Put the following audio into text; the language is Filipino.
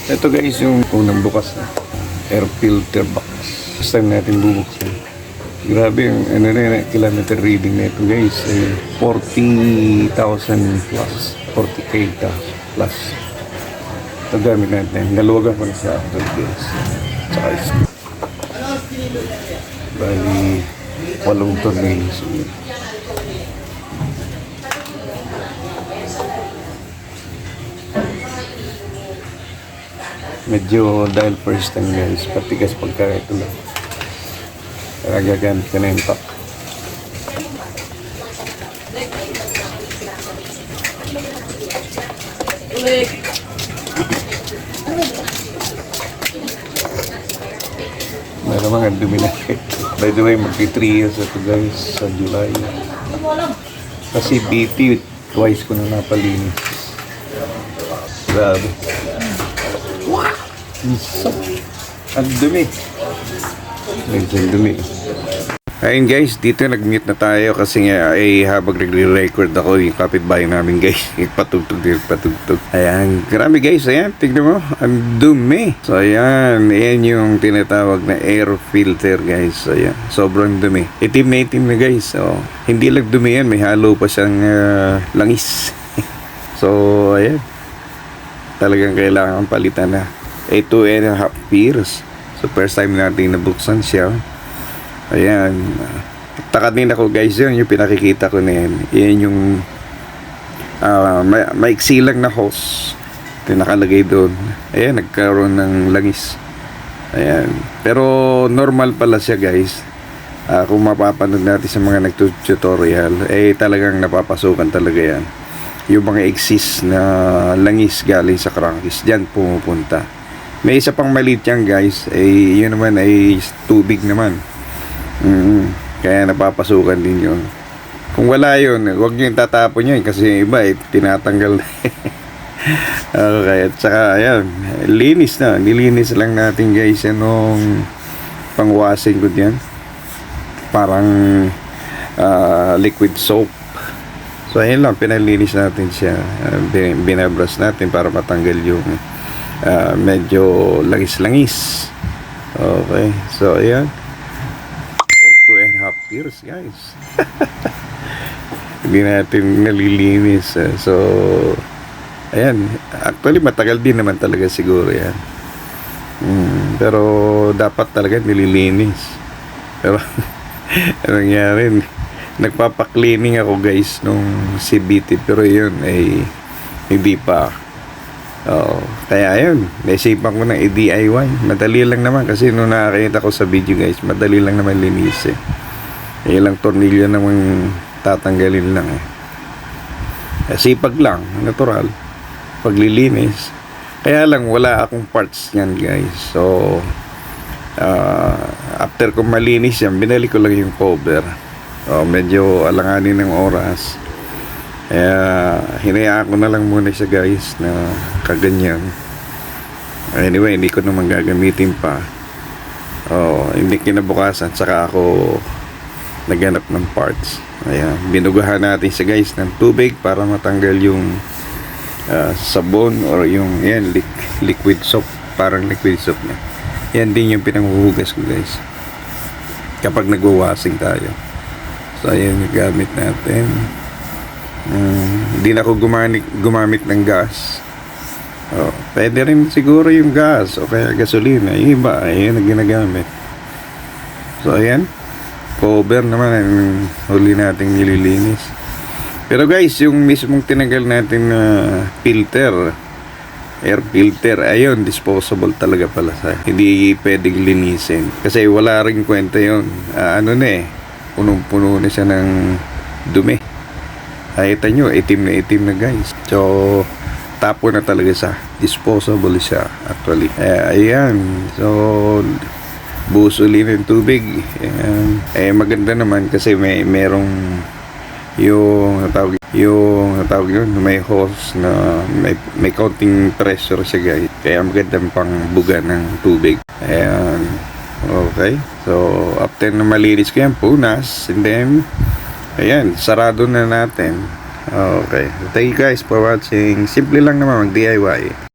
Ito guys, yung unang bukas na air filter box. First time natin bubuksan. Grabe yung kilometer reading na ito guys. 40,000 plus. 40K plus. Ito gamit natin. Naluwagan ko na siya after guys. Tsaka bali 8 tornillos. Medyo dahil first time guys, patigas pagka ito lang. Kaya gagamit ka na yung pack. Meron mga dumi na. By the way, magki 3 years ito guys sa July. Kasi BP, twice ko na napalinis. Grabe. Ang dumi. Medyo dumi. Ayun guys, dito nag-mute na tayo kasi nga habang nagre-record ako yung kapitbahay namin guys. Patugtog. Ayan, grabe guys, ayan, tignan mo, ang dumi. So ayan yung tinatawag na air filter guys. Ayan, sobrang dumi. Itim na guys. So, hindi lang dumi yan, may halo pa siyang langis. So ayan, talagang kailangan palitan na. 2.5 years. So first time natin nabuksan siya. Ayan. Takatin ako guys yun. Yung pinakikita ko na yan. Yan yung maiksi lang na hose. Ito nakalagay doon. Ayan. Nagkaroon ng langis. Ayan. Pero normal pala siya guys. Kung mapapanood natin sa mga nagtutorial, talagang napapasukan talaga yan. Yung mga exist na langis galing sa crankcase, dyan pumupunta. May isa pang maliit yan guys, yun naman ay tubig naman. Kaya napapasukan din yun. Kung wala yun, huwag nyo yung tatapon yun kasi yung iba tinatanggal na. Okay, at saka ayan, linis na. Nilinis lang natin guys nung pang-washing ko dyan. Parang liquid soap. So ayun lang, pinalinis natin siya. Binabrush natin para matanggal yung medyo langis-langis. Okay, so ayan, for 2.5 years guys. Hindi natin nalilinis. So ayan, actually matagal din naman talaga siguro yan. Pero dapat talaga nililinis. Pero nangyari, nagpapa-cleaning ako guys nung CBT, pero yun hindi pa. Kaya ayun, naisipan ko ng i-DIY. Madali lang naman kasi nung nakakita ko sa video guys, madali lang naman linis ilang tornilyo naman tatanggalin lang sipag lang, natural paglilinis. Kaya lang wala akong parts yan guys. So after ko malinis yan, binalik ko lang yung cover. Medyo alanganin ng oras. Hinayaan ko na lang muna siya guys na kaganyan. Anyway, hindi ko naman gagamitin pa. Hindi kinabukasan saka ako naghanap ng parts. Ayan, binugahan natin siya guys ng tubig para matanggal yung sabon or yung liquid soap. Parang liquid soap na. Yan din yung pinanghuhugas ko guys kapag nagwa-washing tayo. So ayan yung gamit natin. Hindi na ako gumamit ng gas. Pwede rin siguro yung gas o kaya gasolina. Yung iba, ayan ang ginagamit. So ayan, cover naman ang huli nating nililinis. Pero guys, yung mismong tinanggal natin na filter, air filter, ayun, disposable talaga pala sa. Hindi pwedeng linisin kasi wala ring kwenta yun. Punong-puno na siya ng dumi. Nakita nyo, itim na guys. So tapo na talaga siya. Disposable siya actually. Ayan. So buhos uli ng tubig. Maganda naman kasi merong yung tawag yun, may hose na may counting pressure siya guys. Kaya magandang pang buga ng tubig. Ayan. Okay. So after na malinis ko yan, punas, and then ayan, sarado na natin. Okay. Thank you guys for watching. Simple lang naman mag-DIY.